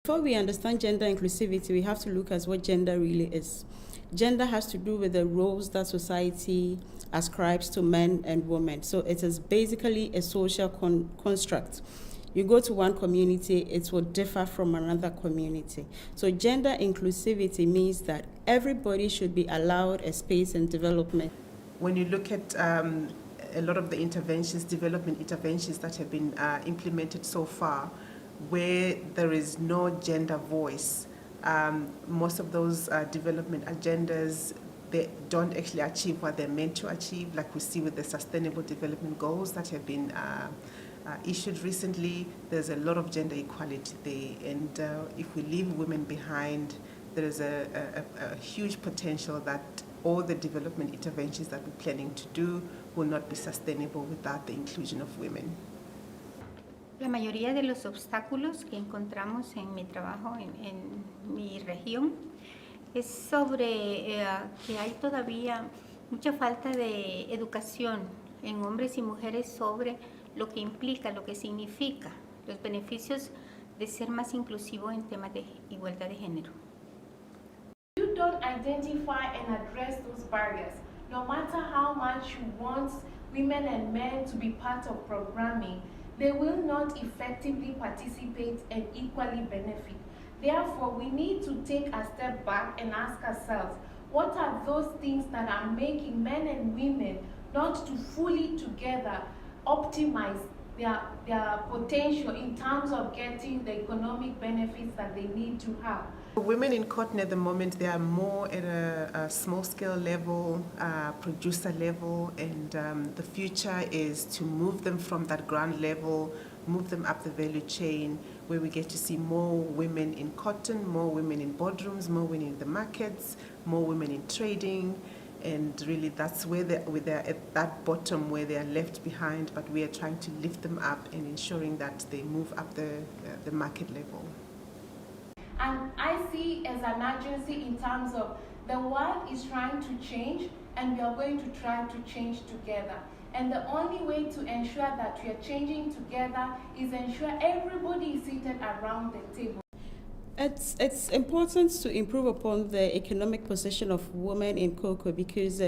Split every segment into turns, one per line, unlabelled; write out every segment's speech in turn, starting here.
Before we understand gender inclusivity, we have to look at what gender really is. Gender has to do with the roles that society ascribes to men and women. So it is basically a social construct. You go to one community, it will differ from another community. So gender inclusivity means that everybody should be allowed a space in development.
When you look at a lot of the interventions, development interventions that have been implemented so far, where there is no gender voice, most of those development agendas, they don't actually achieve what they're meant to achieve, like we see with the Sustainable Development Goals that have been issued recently. There's a lot of gender equality there, and if we leave women behind, there is a huge potential that all the development interventions that we're planning to do will not be sustainable without the inclusion of women.
La mayoría de los obstáculos que encontramos en mi trabajo en mi región es sobre que hay todavía mucha falta de educación en hombres y mujeres sobre lo que implica, lo que significa, los beneficios de ser más inclusivo en temas de igualdad de género.
You don't identify and address those barriers, no matter how much you want women and men to be part of programming, they will not effectively participate and equally benefit. Therefore, we need to take a step back and ask ourselves, what are those things that are making men and women not to fully together optimize their potential in terms of getting the economic benefits that they need to have?
Women in cotton at the moment, they are more at a small-scale level, producer level, and the future is to move them from that ground level, move them up the value chain, where we get to see more women in cotton, more women in boardrooms, more women in the markets, more women in trading, and really that's where they're at that bottom where they are left behind, but we are trying to lift them up and ensuring that they move up the market level.
And I see as an agency in terms of the world is trying to change, and we are going to try to change together. And the only way to ensure that we are changing together is ensure everybody is seated around the table.
It's important to improve upon the economic position of women in cocoa because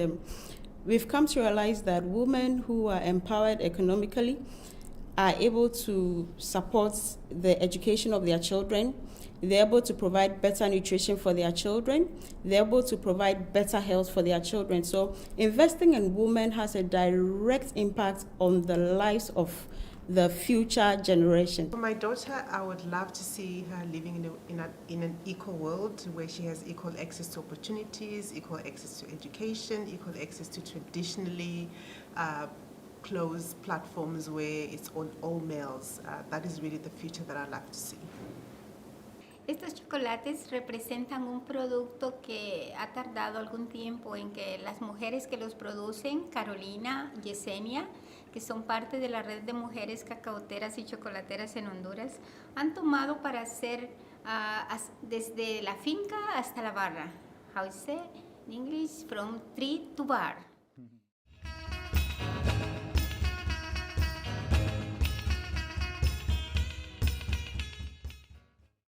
we've come to realize that women who are empowered economically are able to support the education of their children. They're able to provide better nutrition for their children. They're able to provide better health for their children. So investing in women has a direct impact on the lives of the future generation.
For my daughter, I would love to see her living in an equal world where she has equal access to opportunities, equal access to education, equal access to traditionally closed platforms where it's all males. That is really the future that I'd love to see.
Estos chocolates representan un producto que ha tardado algún tiempo en que las mujeres que los producen, Carolina, Yesenia, que son parte de la red de mujeres cacaoteras y chocolateras en Honduras, han tomado para hacer desde la finca hasta la barra. How is it in English? From tree to bar.